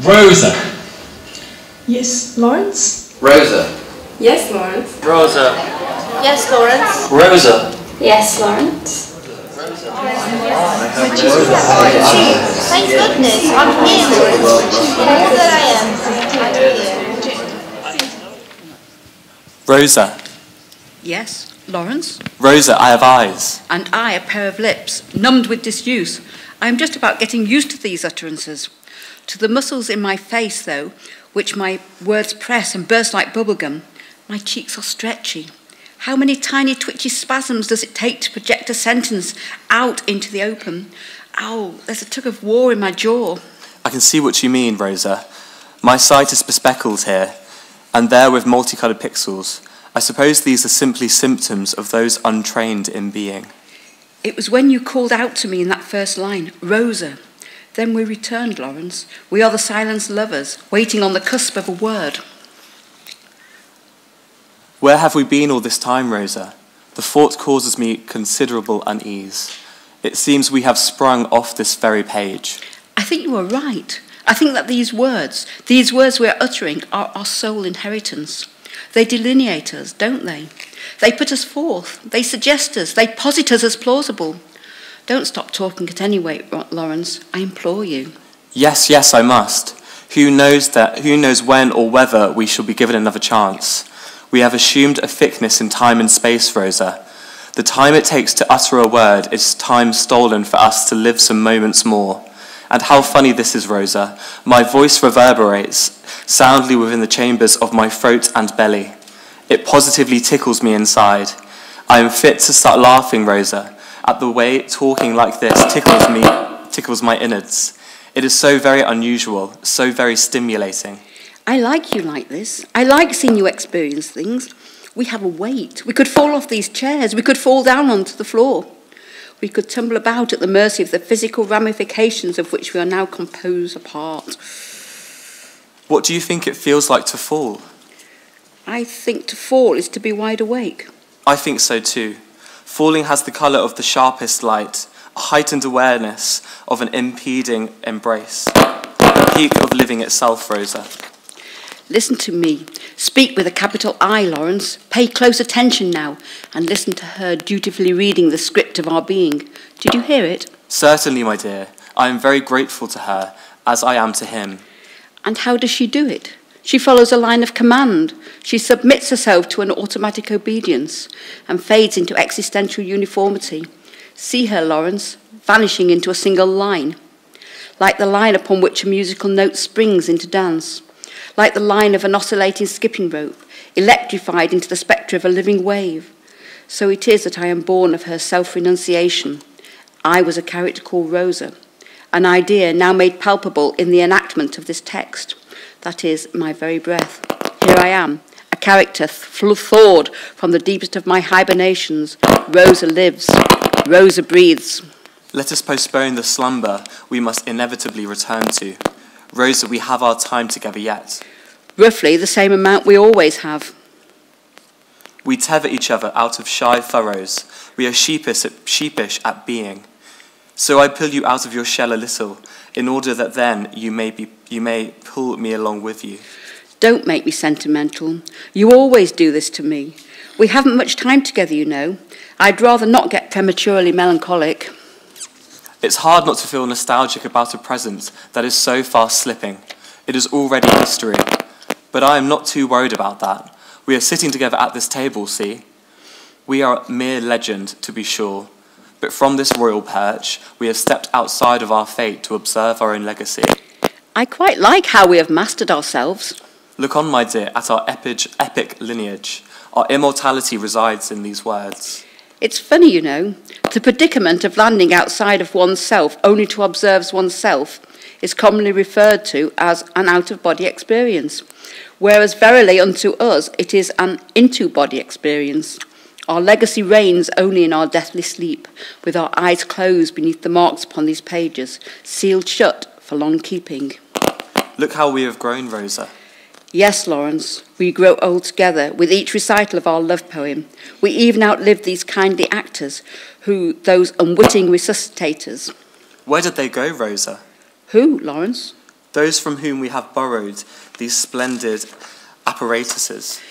Rosa. Yes, Lawrence. Rosa. Yes, Lawrence. Rosa. Yes, Lawrence. Rosa. Yes, Lawrence. Thank goodness, I'm here, Lawrence. All that I am, I'm here. Rosa. Yes, Lawrence. Rosa, I have eyes. And I a pair of lips, numbed with disuse. I am just about getting used to these utterances. To the muscles in my face, though, which my words press and burst like bubblegum, my cheeks are stretchy. How many tiny twitchy spasms does it take to project a sentence out into the open? Ow, there's a tug of war in my jaw. I can see what you mean, Rosa. My sight is bespeckled here, and there with multicoloured pixels. I suppose these are simply symptoms of those untrained in being. It was when you called out to me in that first line, Rosa. Then we returned, Lawrence. We are the silenced lovers, waiting on the cusp of a word. Where have we been all this time, Rosa? The thought causes me considerable unease. It seems we have sprung off this very page. I think you are right. I think that these words we are uttering are our sole inheritance. They delineate us, don't they? They put us forth, they suggest us, they posit us as plausible. Don't stop talking at any rate, Lawrence, I implore you. Yes, yes, I must. Who knows when or whether we shall be given another chance? We have assumed a thickness in time and space, Rosa. The time it takes to utter a word is time stolen for us to live some moments more. And how funny this is, Rosa. My voice reverberates soundly within the chambers of my throat and belly. It positively tickles me inside. I am fit to start laughing, Rosa, at the way talking like this tickles my innards. It is so very unusual, so very stimulating. I like you like this. I like seeing you experience things. We have a weight. We could fall off these chairs. We could fall down onto the floor. We could tumble about at the mercy of the physical ramifications of which we are now composed a part. What do you think it feels like to fall? I think to fall is to be wide awake. I think so too. Falling has the colour of the sharpest light, a heightened awareness of an impeding embrace, the peak of living itself, Rosa. Listen to me. Speak with a capital I, Lawrence. Pay close attention now and listen to her dutifully reading the script of our being. Did you hear it? Certainly, my dear. I am very grateful to her, as I am to him. And how does she do it? She follows a line of command. She submits herself to an automatic obedience and fades into existential uniformity. See her, Lawrence, vanishing into a single line, like the line upon which a musical note springs into dance, like the line of an oscillating skipping rope, electrified into the spectre of a living wave. So it is that I am born of her self-renunciation. I was a character called Rosa, an idea now made palpable in the enactment of this text. That is, my very breath. Here I am, a character thawed from the deepest of my hibernations. Rosa lives. Rosa breathes. Let us postpone the slumber we must inevitably return to. Rosa, we have our time together yet. Roughly the same amount we always have. We tether each other out of shy furrows. We are sheepish at being. So I pull you out of your shell a little, in order that then you may pull me along with you. Don't make me sentimental. You always do this to me. We haven't much time together, you know. I'd rather not get prematurely melancholic. It's hard not to feel nostalgic about a present that is so fast slipping. It is already history. But I am not too worried about that. We are sitting together at this table, see? We are mere legend, to be sure. But from this royal perch, we have stepped outside of our fate to observe our own legacy. I quite like how we have mastered ourselves. Look on, my dear, at our epic lineage. Our immortality resides in these words. It's funny, you know. The predicament of landing outside of oneself only to observe oneself is commonly referred to as an out-of-body experience, whereas verily unto us it is an into-body experience. Our legacy reigns only in our deathly sleep, with our eyes closed beneath the marks upon these pages, sealed shut for long keeping. Look how we have grown, Rosa. Yes, Lawrence, we grow old together with each recital of our love poem. We even outlive these kindly actors, those unwitting resuscitators. Where did they go, Rosa? Who, Lawrence? those from whom we have borrowed these splendid apparatuses.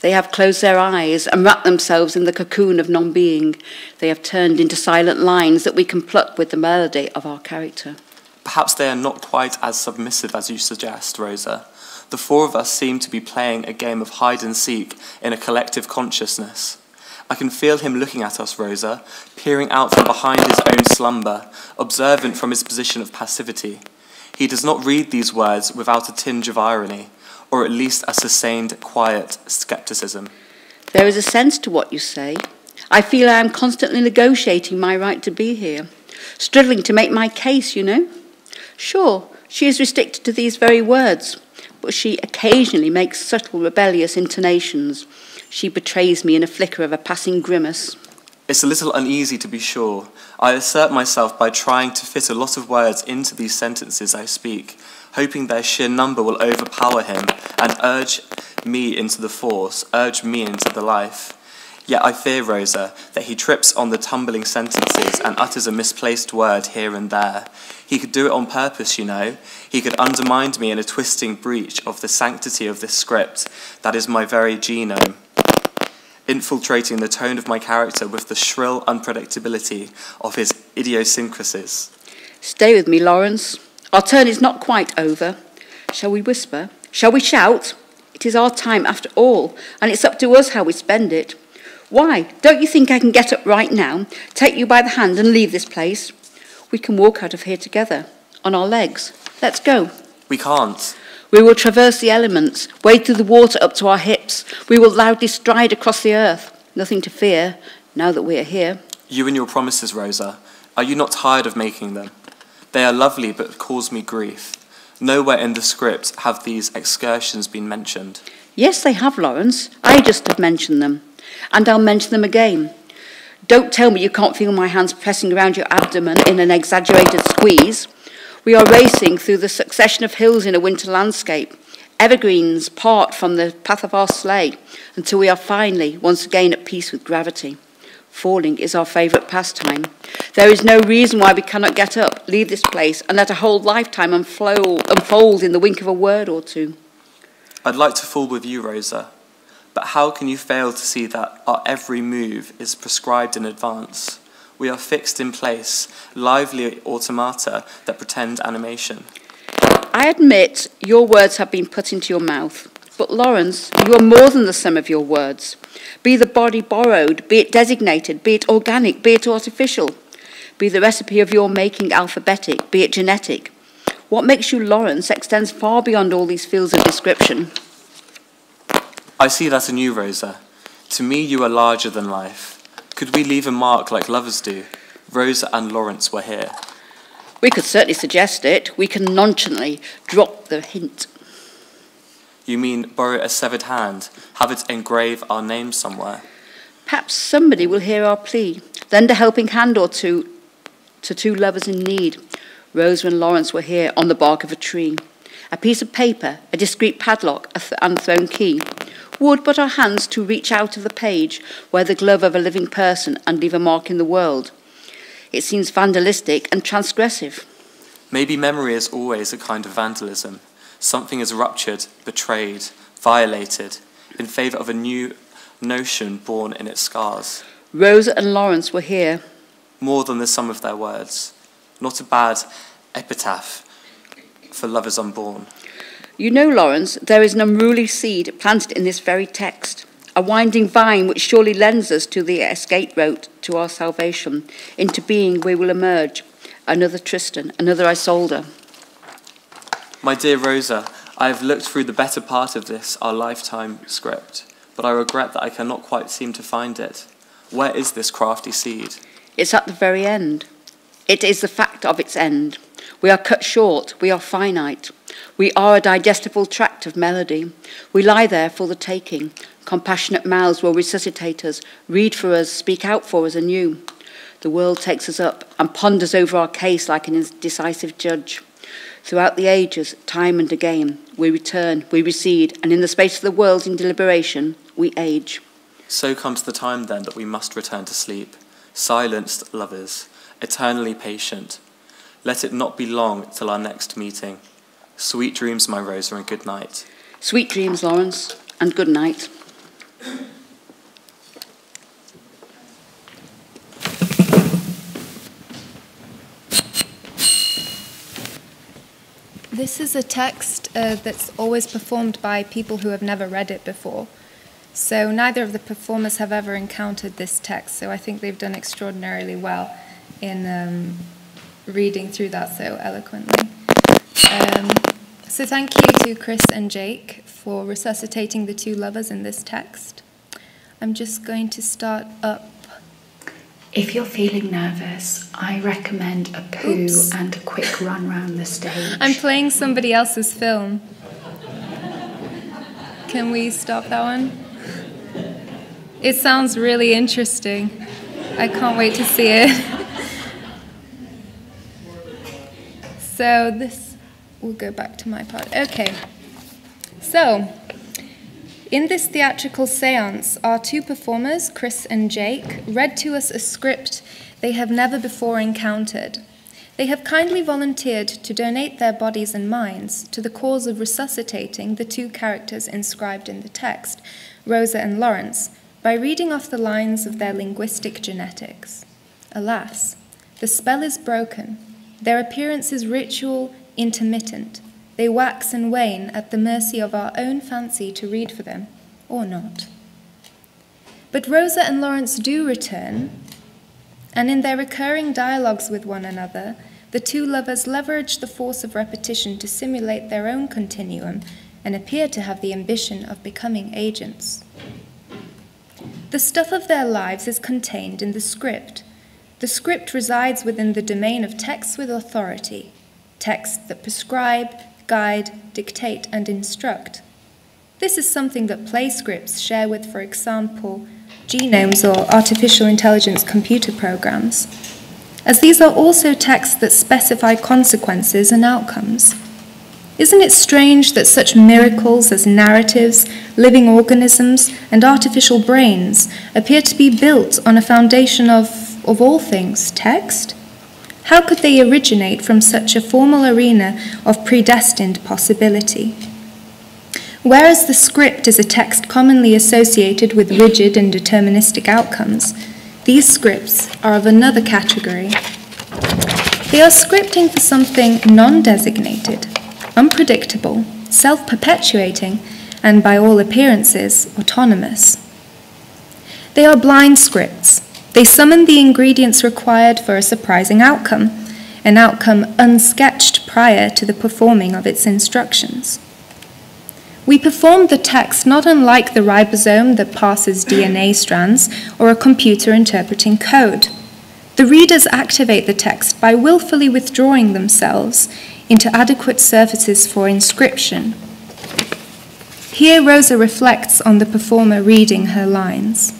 They have closed their eyes and wrapped themselves in the cocoon of non-being. They have turned into silent lines that we can pluck with the melody of our character. Perhaps they are not quite as submissive as you suggest, Rosa. The four of us seem to be playing a game of hide and seek in a collective consciousness. I can feel him looking at us, Rosa, peering out from behind his own slumber, observant from his position of passivity. He does not read these words without a tinge of irony, or at least a sustained, quiet scepticism. There is a sense to what you say. I feel I am constantly negotiating my right to be here, struggling to make my case, you know. Sure, she is restricted to these very words, but she occasionally makes subtle, rebellious intonations. She betrays me in a flicker of a passing grimace. It's a little uneasy, to be sure. I assert myself by trying to fit a lot of words into these sentences I speak, hoping their sheer number will overpower him and urge me into the force, urge me into the life. Yet I fear, Rosa, that he trips on the tumbling sentences and utters a misplaced word here and there. He could do it on purpose, you know. He could undermine me in a twisting breach of the sanctity of this script that is my very genome, infiltrating the tone of my character with the shrill unpredictability of his idiosyncrasies. Stay with me, Lawrence. Our turn is not quite over. Shall we whisper? Shall we shout? It is our time after all, and it's up to us how we spend it. Why, don't you think I can get up right now, take you by the hand and leave this place? We can walk out of here together, on our legs. Let's go. We can't. We will traverse the elements, wade through the water up to our hips. We will loudly stride across the earth. Nothing to fear, now that we are here. You and your promises, Rosa, are you not tired of making them? They are lovely, but cause me grief. Nowhere in the script have these excursions been mentioned. Yes, they have, Lawrence. I just have mentioned them. And I'll mention them again. Don't tell me you can't feel my hands pressing around your abdomen in an exaggerated squeeze. We are racing through the succession of hills in a winter landscape. Evergreens part from the path of our sleigh until we are finally once again at peace with gravity. Falling is our favourite pastime. There is no reason why we cannot get up, leave this place, and let a whole lifetime unfold in the wink of a word or two. I'd like to fall with you, Rosa, but how can you fail to see that our every move is prescribed in advance? We are fixed in place, lively automata that pretend animation. I admit your words have been put into your mouth, but Lawrence, you are more than the sum of your words. Be the body borrowed, be it designated, be it organic, be it artificial. Be the recipe of your making alphabetic, be it genetic. What makes you Lawrence extends far beyond all these fields of description. I see that in you, Rosa. To me, you are larger than life. Could we leave a mark like lovers do? Rosa and Lawrence were here. We could certainly suggest it. We can nonchalantly drop the hint. You mean borrow a severed hand, have it engrave our names somewhere? Perhaps somebody will hear our plea, lend a helping hand or two to two lovers in need. Rosa and Lawrence were here on the bark of a tree. A piece of paper, a discreet padlock, and thrown key. Would but our hands to reach out of the page, wear the glove of a living person and leave a mark in the world. It seems vandalistic and transgressive. Maybe memory is always a kind of vandalism. Something is ruptured, betrayed, violated, in favour of a new notion born in its scars. Rosa and Lawrence were here. More than the sum of their words. Not a bad epitaph for lovers unborn. You know, Lawrence, there is an unruly seed planted in this very text, a winding vine which surely lends us to the escape route to our salvation. Into being we will emerge. Another Tristan, another Isolde. My dear Rosa, I have looked through the better part of this, our lifetime script, but I regret that I cannot quite seem to find it. Where is this crafty seed? It's at the very end. It is the fact of its end. We are cut short, we are finite. We are a digestible tract of melody. We lie there for the taking. Compassionate mouths will resuscitate us, read for us, speak out for us anew. The world takes us up and ponders over our case like an indecisive judge. Throughout the ages, time and again, we return, we recede, and in the space of the world in deliberation, we age. So comes the time then that we must return to sleep, silenced lovers, eternally patient. Let it not be long till our next meeting. Sweet dreams, my Rosa, and good night. Sweet dreams, Lawrence, and good night. This is a text that's always performed by people who have never read it before. So neither of the performers have ever encountered this text, so I think they've done extraordinarily well in reading through that so eloquently. So thank you to Chris and Jake for resuscitating the two lovers in this text. I'm just going to start up. If you're feeling nervous, I recommend a poo and a quick run round the stage. I'm playing somebody else's film. Can we stop that one? It sounds really interesting. I can't wait to see it. So this, we'll go back to my part. Okay. So, in this theatrical séance, our two performers, Chris and Jake, read to us a script they have never before encountered. They have kindly volunteered to donate their bodies and minds to the cause of resuscitating the two characters inscribed in the text, Rosa and Lawrence, by reading off the lines of their linguistic genetics. Alas, the spell is broken. Their appearance is ritual, intermittent. They wax and wane at the mercy of our own fancy to read for them, or not. But Rosa and Lawrence do return, and in their recurring dialogues with one another, the two lovers leverage the force of repetition to simulate their own continuum and appear to have the ambition of becoming agents. The stuff of their lives is contained in the script. The script resides within the domain of texts with authority, texts that prescribe, guide, dictate, and instruct. This is something that play scripts share with, for example, genomes or artificial intelligence computer programs, as these are also texts that specify consequences and outcomes. Isn't it strange that such miracles as narratives, living organisms, and artificial brains appear to be built on a foundation of all things, text? How could they originate from such a formal arena of predestined possibility? Whereas the script is a text commonly associated with rigid and deterministic outcomes, these scripts are of another category. They are scripting for something non-designated, unpredictable, self-perpetuating, and by all appearances, autonomous. They are blind scripts. They summon the ingredients required for a surprising outcome, an outcome unsketched prior to the performing of its instructions. We perform the text not unlike the ribosome that passes DNA strands or a computer interpreting code. The readers activate the text by willfully withdrawing themselves into adequate surfaces for inscription. Here Rosa reflects on the performer reading her lines.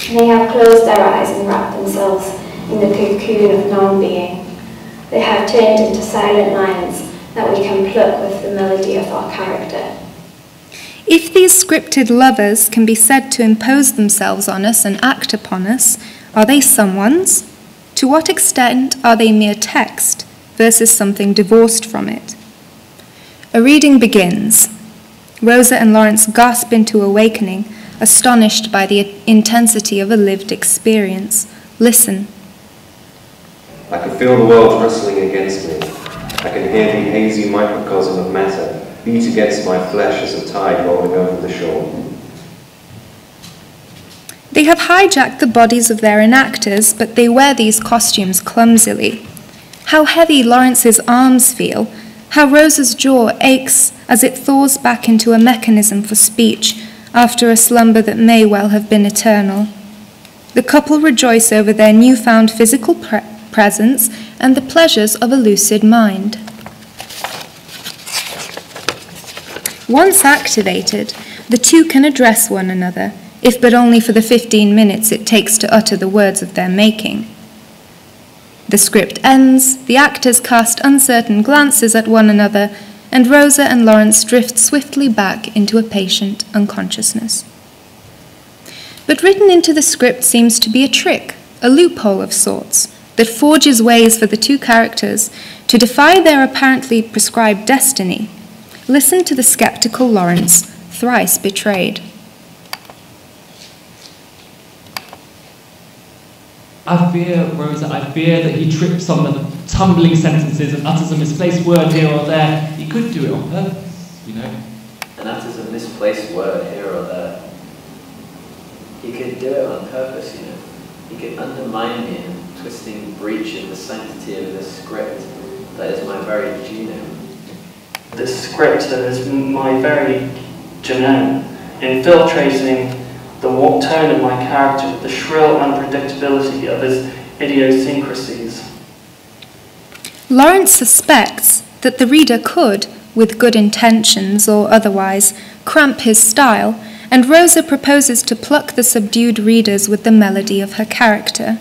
They have closed their eyes and wrapped themselves in the cocoon of non-being. They have turned into silent lines that we can pluck with the melody of our character. If these scripted lovers can be said to impose themselves on us and act upon us, are they someone's? To what extent are they mere text versus something divorced from it? A reading begins. Rosa and Lawrence gasp into awakening, astonished by the intensity of a lived experience. Listen. I can feel the world wrestling against me. I can hear the hazy microcosm of matter beat against my flesh as a tide rolling over the shore. They have hijacked the bodies of their enactors, but they wear these costumes clumsily. How heavy Lawrence's arms feel, how Rosa's jaw aches as it thaws back into a mechanism for speech after a slumber that may well have been eternal. The couple rejoice over their newfound physical presence and the pleasures of a lucid mind. Once activated, the two can address one another, if but only for the 15 minutes it takes to utter the words of their making. The script ends, the actors cast uncertain glances at one another, and Rosa and Lawrence drift swiftly back into a patient unconsciousness. But written into the script seems to be a trick, a loophole of sorts, that forges ways for the two characters to defy their apparently prescribed destiny, listen to the skeptical Lawrence, thrice betrayed. I fear, Rosa, I fear that he trips on the tumbling sentences and utters a misplaced word here or there. He could do it on purpose, you know. And utters a misplaced word here or there. He could do it on purpose, you know. He could undermine me in twisting breach in the sanctity of this script that is my very genome. This script that is my very genome, infiltrating the warped tone of my character, the shrill unpredictability of his idiosyncrasies. Lawrence suspects that the reader could, with good intentions or otherwise, cramp his style, and Rosa proposes to pluck the subdued readers with the melody of her character.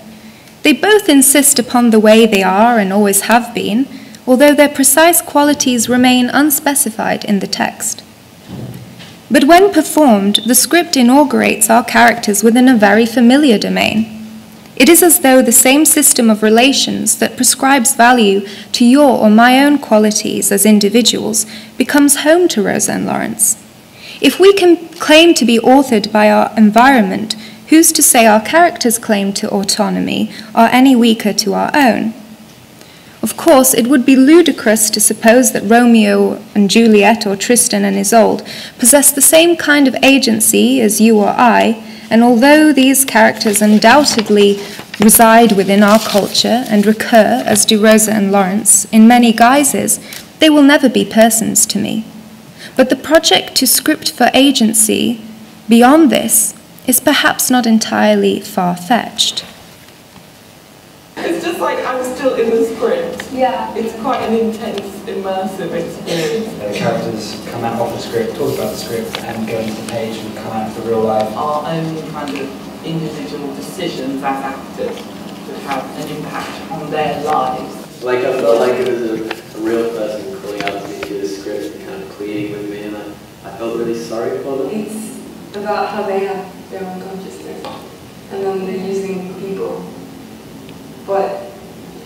They both insist upon the way they are and always have been, although their precise qualities remain unspecified in the text. But when performed, the script inaugurates our characters within a very familiar domain. It is as though the same system of relations that prescribes value to your or my own qualities as individuals becomes home to Rosa and Lawrence. If we can claim to be authored by our environment, who's to say our characters' claim to autonomy are any weaker to our own? Of course, it would be ludicrous to suppose that Romeo and Juliet or Tristan and Isolde possess the same kind of agency as you or I, and although these characters undoubtedly reside within our culture and recur, as do Rosa and Lawrence, in many guises, they will never be persons to me. But the project to script for agency beyond this is perhaps not entirely far-fetched. It's just like I'm still in the script. Yeah. It's quite an intense, immersive experience. The characters come out of the script, talk about the script, and go into the page and come out of the real life. Our own kind of individual decisions as actors would have an impact on their lives. Like I felt like it was a real person calling out to me through the script and kind of pleading with me, and I felt really sorry for them. It's about how they have their own consciousness, and then they're using people. But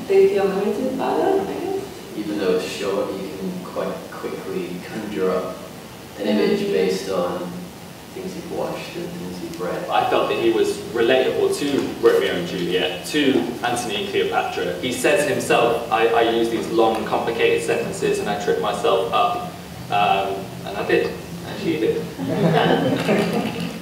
they feel limited by that, I guess. Even though it's short, you can quite quickly conjure up an image based on things you've watched and things you've read. I felt that he was relatable to Romeo and Juliet, to Antony and Cleopatra. He says himself, I use these long, complicated sentences and I trip myself up. And I did, and she did.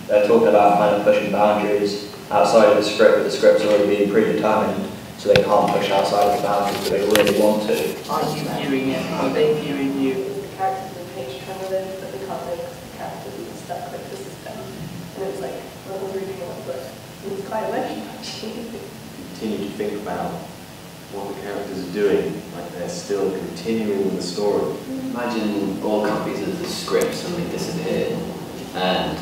They're talking about kind of pushing boundaries outside of the script, but the script's already been predetermined. So they can't push outside the boundaries, but they really want to. Are you viewing it? Are they viewing you? The characters on the page trying to live, but they can't live because the characters are stuck with the system. And it was like, when I was reading it, but it was quite emotional actually. Continue to think about what the characters are doing, like they're still continuing the story. Imagine all copies of the script suddenly disappeared, and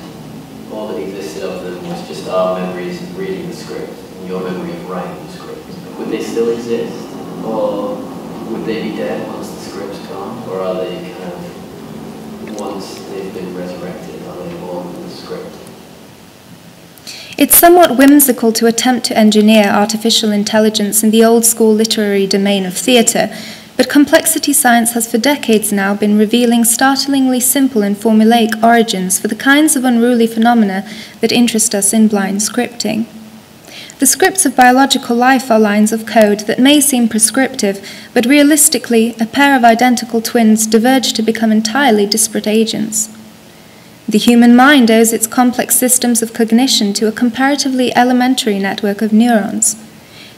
all that existed of them was just our memories of reading the script and your memory of writing the script. Would they still exist, or would they be dead once the script's gone, or are they kind of, once they've been resurrected, are they more than the script? It's somewhat whimsical to attempt to engineer artificial intelligence in the old-school literary domain of theatre, but complexity science has for decades now been revealing startlingly simple and formulaic origins for the kinds of unruly phenomena that interest us in blind scripting. The scripts of biological life are lines of code that may seem prescriptive, but realistically, a pair of identical twins diverge to become entirely disparate agents. The human mind owes its complex systems of cognition to a comparatively elementary network of neurons.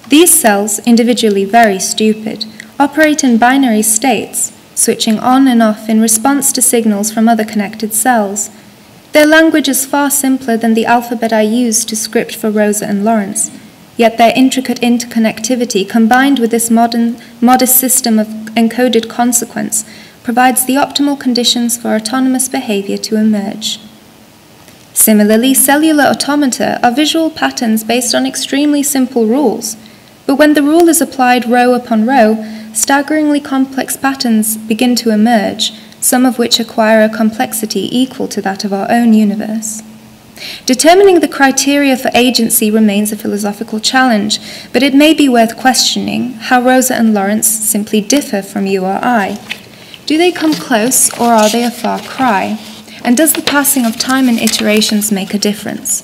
These cells, individually very stupid, operate in binary states, switching on and off in response to signals from other connected cells. Their language is far simpler than the alphabet I used to script for Rosa and Lawrence, yet their intricate interconnectivity, combined with this modest system of encoded consequence, provides the optimal conditions for autonomous behavior to emerge. Similarly, cellular automata are visual patterns based on extremely simple rules, but when the rule is applied row upon row, staggeringly complex patterns begin to emerge, some of which acquire a complexity equal to that of our own universe. Determining the criteria for agency remains a philosophical challenge, but it may be worth questioning how Rosa and Lawrence simply differ from you or I. Do they come close, or are they a far cry? And does the passing of time and iterations make a difference?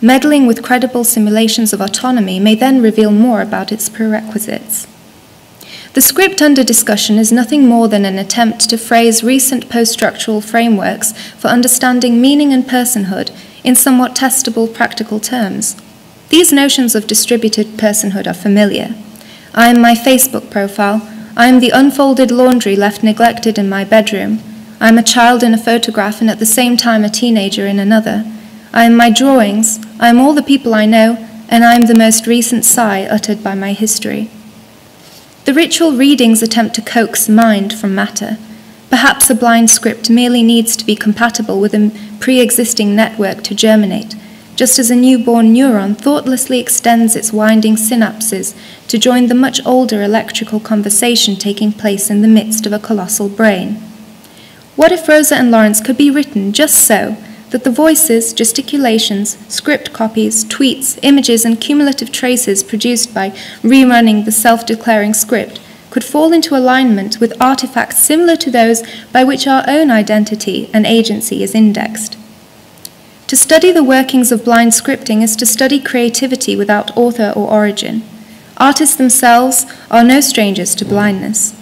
Meddling with credible simulations of autonomy may then reveal more about its prerequisites. The script under discussion is nothing more than an attempt to phrase recent post-structural frameworks for understanding meaning and personhood in somewhat testable practical terms. These notions of distributed personhood are familiar. I am my Facebook profile. I am the unfolded laundry left neglected in my bedroom. I am a child in a photograph and at the same time a teenager in another. I am my drawings. I am all the people I know, and I am the most recent sigh uttered by my history. The ritual readings attempt to coax mind from matter. Perhaps a blind script merely needs to be compatible with a pre-existing network to germinate, just as a newborn neuron thoughtlessly extends its winding synapses to join the much older electrical conversation taking place in the midst of a colossal brain. What if Rosa and Lawrence could be written just so that the voices, gesticulations, script copies, tweets, images, and cumulative traces produced by rerunning the self-declaring script could fall into alignment with artifacts similar to those by which our own identity and agency is indexed? To study the workings of blind scripting is to study creativity without author or origin. Artists themselves are no strangers to blindness.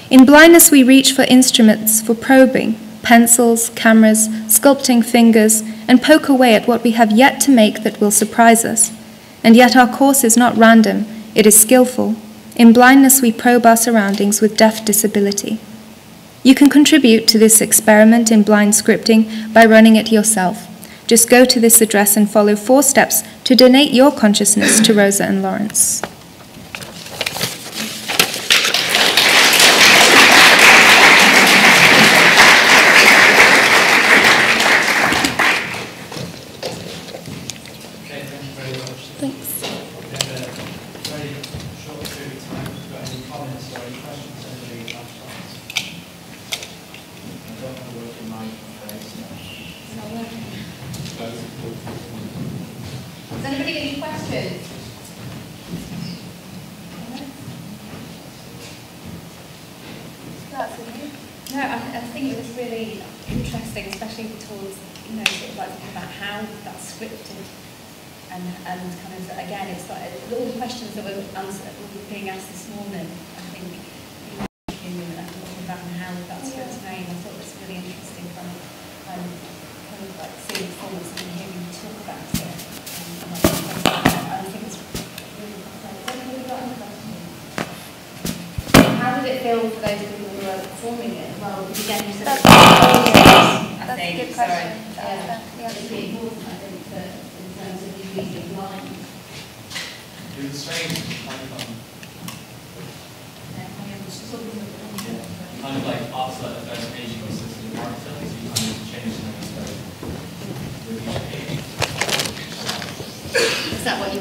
In blindness, we reach for instruments for probing, pencils, cameras, sculpting fingers, and poke away at what we have yet to make that will surprise us. And yet our course is not random, it is skillful. In blindness, we probe our surroundings with deaf disability. You can contribute to this experiment in blind scripting by running it yourself. Just go to this address and follow 4 steps to donate your consciousness to Rosa and Lawrence.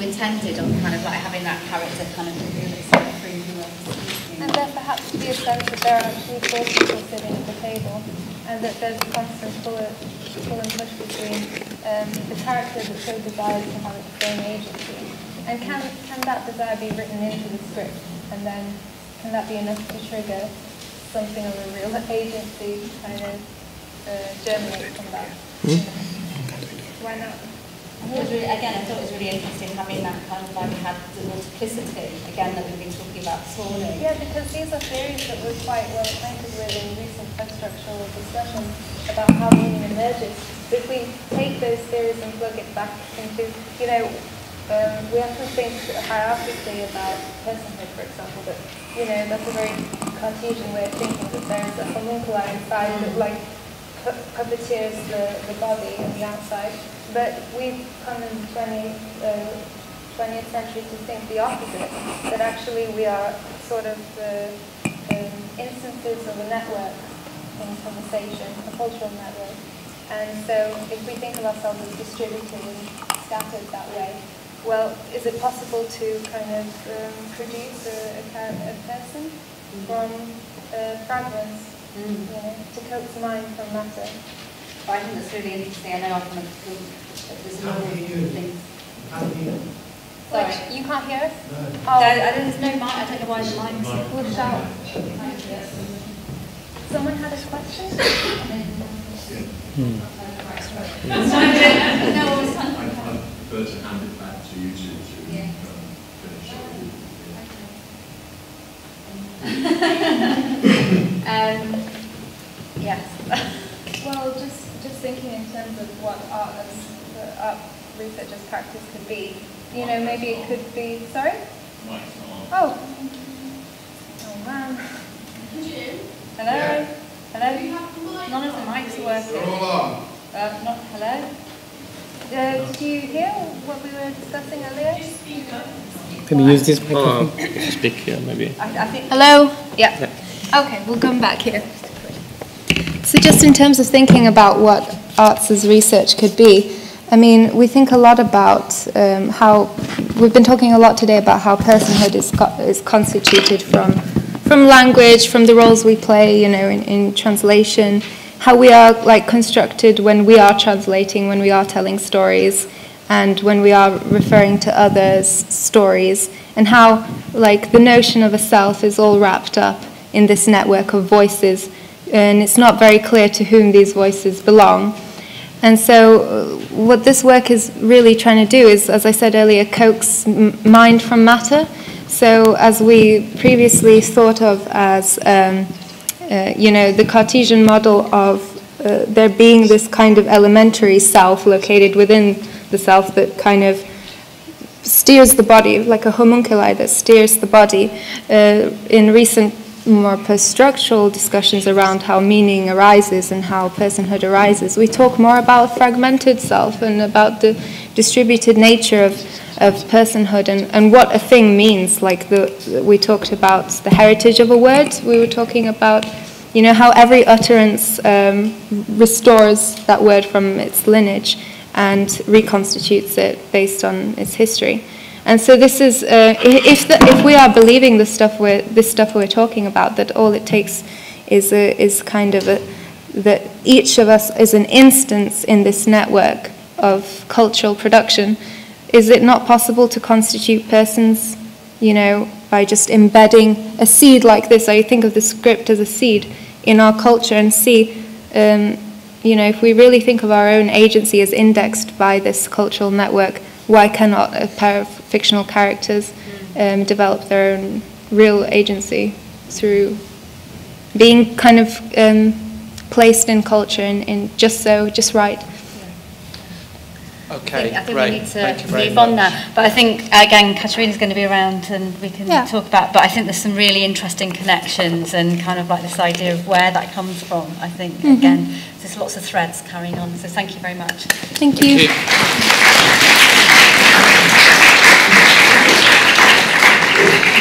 Intended on kind of like having that character kind of reveal itself through and there perhaps to be a sense that there are actually 4 people sitting at the table, and that there's a constant pull and push between the character that so desires to have its own agency, and can that desire be written into the script, and then can that be enough to trigger something of a real agency kind of germinate from that? Why not? I thought it was really interesting having that kind of like had the multiplicity again that we've been talking about this morning. Yeah, because these are theories that we're quite well acquainted with in recent post-structural discussions about how meaning emerges. If we take those theories and plug it back into, we often think hierarchically about personhood, for example, but that's a very Cartesian way of thinking, that there is a homunculi inside that like puppeteers the body and the outside. But we've come in the 20th century to think the opposite, that actually we are sort of the instances of a network in conversation, a cultural network. And so if we think of ourselves as distributed and scattered that way, well, is it possible to kind of produce a person from fragments, to coax mind from matter? But I think that's really interesting. I know I kind of feel that there's a lot of things. Sorry. You can't hear us? No. Oh. There's no mic. I don't know why the mic's... We'll shout. Someone had a question? I prefer to hand it back to you two to finish. Yes. Well, just thinking in terms of what art research as practice could be. You know, maybe it could be. Sorry? Oh. Oh man. Hello. Yeah. Hello. None of the mics are working. Hello. Did you hear what we were discussing earlier? Can we use this microphone? Speak here, maybe. I think. Hello. Yeah. Okay, we'll come back here. So just in terms of thinking about what arts as research could be, I mean, we think a lot about how, we've been talking a lot today about how personhood is constituted from language, from the roles we play, you know, in translation, how we are like constructed when we are translating, when we are telling stories, and when we are referring to others' stories, and how like the notion of a self is all wrapped up in this network of voices, and it's not very clear to whom these voices belong. And so what this work is really trying to do is, as I said earlier, coax mind from matter. So as we previously thought of as, you know, the Cartesian model of there being this kind of elementary self located within the self that kind of steers the body, like a homunculi that steers the body. In recent more post-structural discussions around how meaning arises and how personhood arises, we talk more about fragmented self and about the distributed nature of personhood and what a thing means. Like we talked about the heritage of a word. We were talking about, you know, how every utterance restores that word from its lineage and reconstitutes it based on its history. And so this is, if we are believing this stuff we're talking about, that all it takes is kind of that each of us is an instance in this network of cultural production, is it not possible to constitute persons, you know, by just embedding a seed like this? I think of the script as a seed in our culture and see, you know, if we really think of our own agency as indexed by this cultural network, why cannot a pair of fictional characters develop their own real agency through being kind of placed in culture and just right? Okay, I think great. we need Thank you to very move on much. now. But I think, again, Katarina's going to be around and we can talk about, but I think there's some really interesting connections and kind of like this idea of where that comes from. I think, again, there's lots of threads carrying on. So thank you very much. Thank you. Thank you.